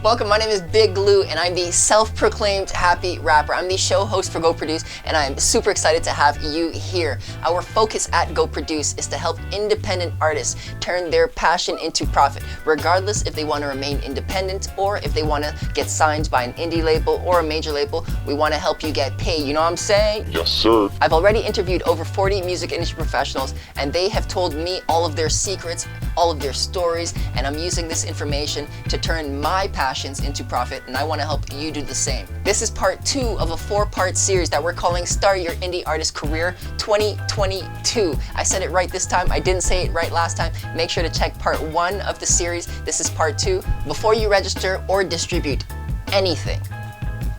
Welcome, my name is Big Lou and I'm the self-proclaimed happy rapper. I'm the show host for Go Produce and I'm super excited to have you here. Our focus at Go Produce is to help independent artists turn their passion into profit, regardless if they want to remain independent or if they want to get signed by an indie label or a major label. We want to help you get paid, you know what I'm saying? Yes, sir. I've already interviewed over 40 music industry professionals and they have told me all of their secrets, all of their stories, and I'm using this information to turn my passions into profit, and I want to help you do the same. This is part 2 of a 4-part series that we're calling Start Your Indie Artist Career 2022. I said it right this time, I didn't say it right last time. Make sure to check part 1 of the series. This is part 2. Before you register or distribute anything,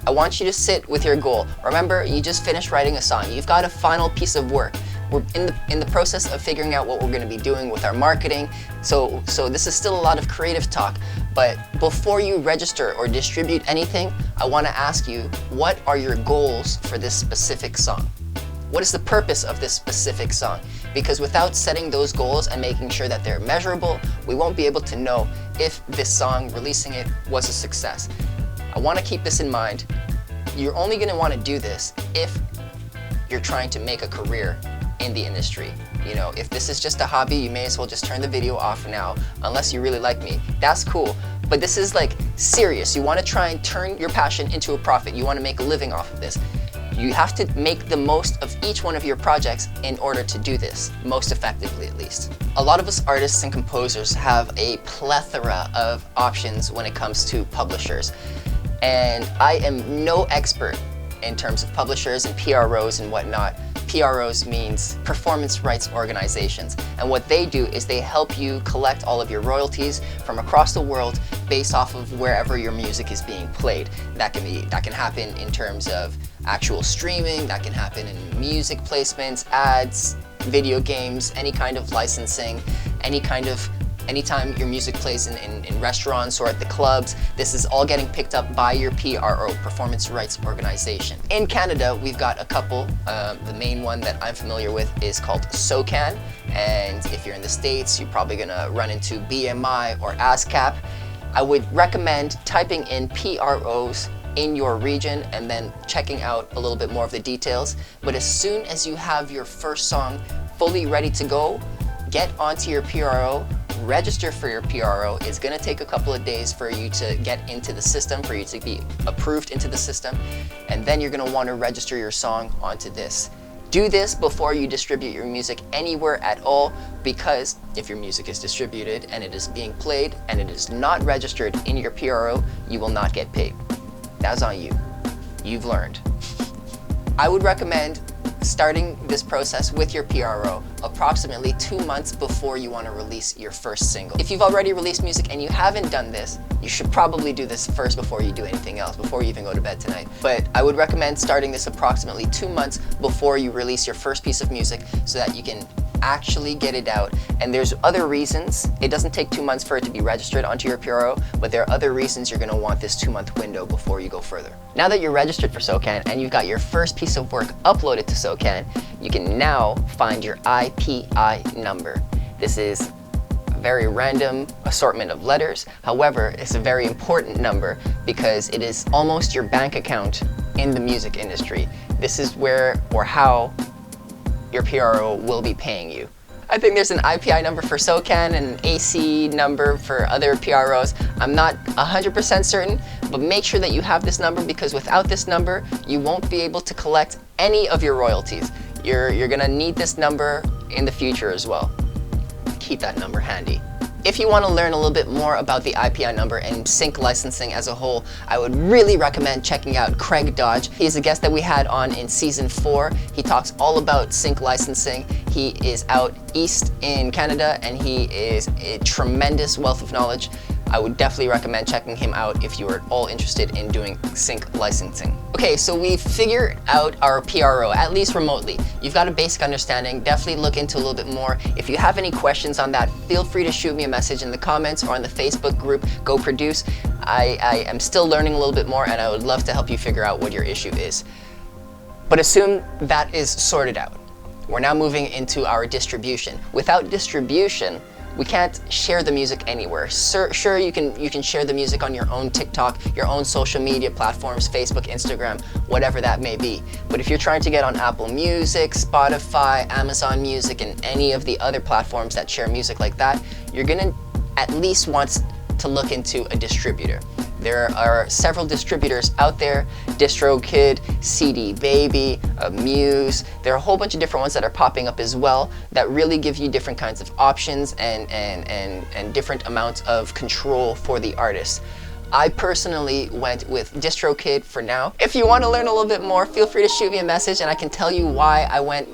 I want you to sit with your goal. Remember, you just finished writing a song. You've got a final piece of work. We're in the process of figuring out what we're going to be doing with our marketing. So this is still a lot of creative talk. But before you register or distribute anything, I want to ask you, what are your goals for this specific song? What is the purpose of this specific song? Because without setting those goals and making sure that they're measurable, we won't be able to know if this song, releasing it, was a success. I want to keep this in mind. You're only going to want to do this if you're trying to make a career in the industry. You know, if this is just a hobby, you may as well just turn the video off now, unless you really like me. That's cool. But this is like serious. You want to try and turn your passion into a profit. You want to make a living off of this. You have to make the most of each one of your projects in order to do this, most effectively at least. A lot of us artists and composers have a plethora of options when it comes to publishers. And I am no expert in terms of publishers and PROs and whatnot. PROs means performance rights organizations, and what they do is they help you collect all of your royalties from across the world based off of wherever your music is being played. That can happen in terms of actual streaming, that can happen in music placements, ads, video games, any kind of licensing, anytime your music plays in restaurants or at the clubs. This is all getting picked up by your PRO, Performance Rights Organization. In Canada, we've got a couple. The main one that I'm familiar with is called SOCAN, and if you're in the States, you're probably gonna run into BMI or ASCAP. I would recommend typing in PROs in your region and then checking out a little bit more of the details. But as soon as you have your first song fully ready to go, get onto your PRO, register for your PRO. It's gonna take a couple of days for you to get into the system, for you to be approved into the system, and then you're gonna wanna register your song onto this. Do this before you distribute your music anywhere at all, because if your music is distributed and it is being played and it is not registered in your PRO, you will not get paid. That's on you. You've learned. I would recommend starting this process with your PRO approximately 2 months before you want to release your first single. If you've already released music and you haven't done this, you should probably do this first before you do anything else, before you even go to bed tonight. But I would recommend starting this approximately 2 months before you release your first piece of music so that you can actually get it out. And there's other reasons. It doesn't take 2 months for it to be registered onto your PRO, but there are other reasons you're going to want this 2-month window before you go further. Now that you're registered for SOCAN and you've got your first piece of work uploaded to SOCAN, you can now find your IIP number. This is a very random assortment of letters. However, it's a very important number because it is almost your bank account in the music industry. This is where or how your PRO will be paying you. I think there's an IPI number for SOCAN and an AC number for other PROs. I'm not 100% certain, but make sure that you have this number, because without this number, you won't be able to collect any of your royalties. You're gonna need this number in the future as well. Keep that number handy. If you want to learn a little bit more about the IPI number and sync licensing as a whole, I would really recommend checking out Craig Dodge. He's a guest that we had on in season 4. He talks all about sync licensing. He is out east in Canada and he is a tremendous wealth of knowledge. I would definitely recommend checking him out if you are at all interested in doing sync licensing. Okay, so we've figured out our PRO, at least remotely. You've got a basic understanding. Definitely look into a little bit more. If you have any questions on that, feel free to shoot me a message in the comments or on the Facebook group, Go Produce. I am still learning a little bit more and I would love to help you figure out what your issue is. But assume that is sorted out. We're now moving into our distribution. Without distribution, We can't share the music anywhere. Sure, you can share the music on your own TikTok, your own social media platforms, Facebook, Instagram, whatever that may be. But if you're trying to get on Apple Music, Spotify, Amazon Music, and any of the other platforms that share music like that, you're gonna at least want to look into a distributor. There are several distributors out there: DistroKid, CD Baby, Muse. There are a whole bunch of different ones that are popping up as well that really give you different kinds of options and different amounts of control for the artist. I personally went with DistroKid for now. If you want to learn a little bit more, feel free to shoot me a message and I can tell you why I went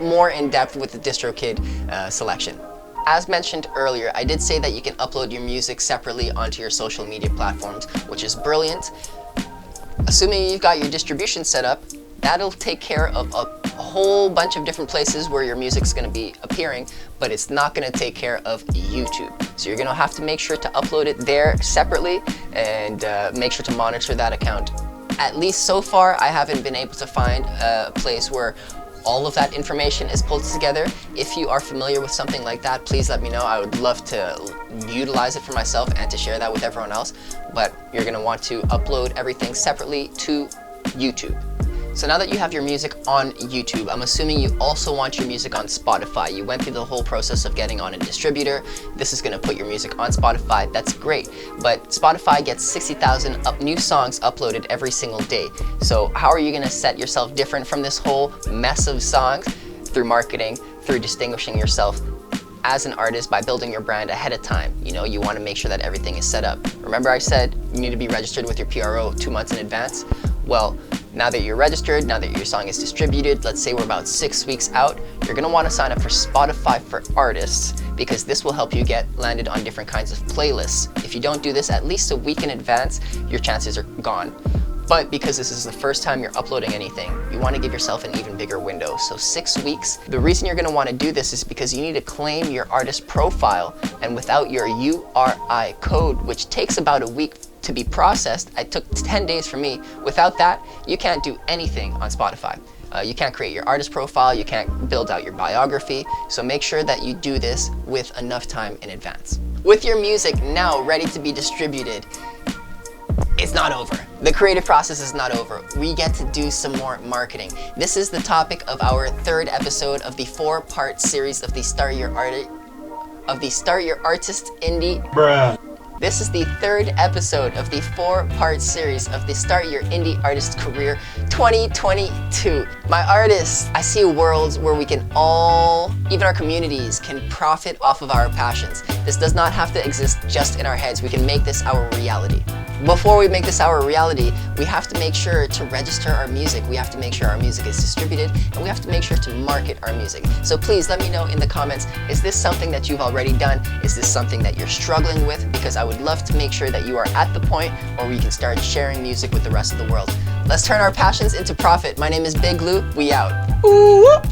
more in depth with the DistroKid selection. As mentioned earlier, I did say that you can upload your music separately onto your social media platforms, which is brilliant. Assuming you've got your distribution set up, that'll take care of a whole bunch of different places where your music's going to be appearing, but it's not going to take care of YouTube. So you're going to have to make sure to upload it there separately and make sure to monitor that account. At least so far, I haven't been able to find a place where all of that information is pulled together. If you are familiar with something like that, please let me know. I would love to utilize it for myself and to share that with everyone else. But you're going to want to upload everything separately to YouTube. So now that you have your music on YouTube, I'm assuming you also want your music on Spotify. You went through the whole process of getting on a distributor. This is going to put your music on Spotify. That's great. But Spotify gets 60,000 new songs uploaded every single day. So how are you going to set yourself different from this whole mess of songs? Through marketing, through distinguishing yourself as an artist by building your brand ahead of time. You know, you want to make sure that everything is set up. Remember I said you need to be registered with your PRO 2 months in advance? Well, now that you're registered, now that your song is distributed, let's say we're about 6 weeks out, you're going to want to sign up for Spotify for Artists because this will help you get landed on different kinds of playlists. If you don't do this at least a week in advance, your chances are gone. But because this is the first time you're uploading anything, you want to give yourself an even bigger window. So 6 weeks. The reason you're going to want to do this is because you need to claim your artist profile, and without your URI code, which takes about a week to be processed, it took 10 days for me. Without that, you can't do anything on Spotify. You can't create your artist profile, you can't build out your biography, so make sure that you do this with enough time in advance. With your music now ready to be distributed, it's not over. The creative process is not over. We get to do some more marketing. This is the topic of our 3rd episode of the 4-part series of the Start Your Artist Indie. Bruh. This is the 3rd episode of the 4-part series of the Start Your Indie Artist Career 2022. My artists, I see a world where we can all, even our communities, can profit off of our passions. This does not have to exist just in our heads. We can make this our reality. Before we make this our reality, we have to make sure to register our music. We have to make sure our music is distributed, and we have to make sure to market our music. So please let me know in the comments, is this something that you've already done? Is this something that you're struggling with? Because I would love to make sure that you are at the point where we can start sharing music with the rest of the world. Let's turn our passions into profit. My name is Big Lou. We out. Ooh, whoop.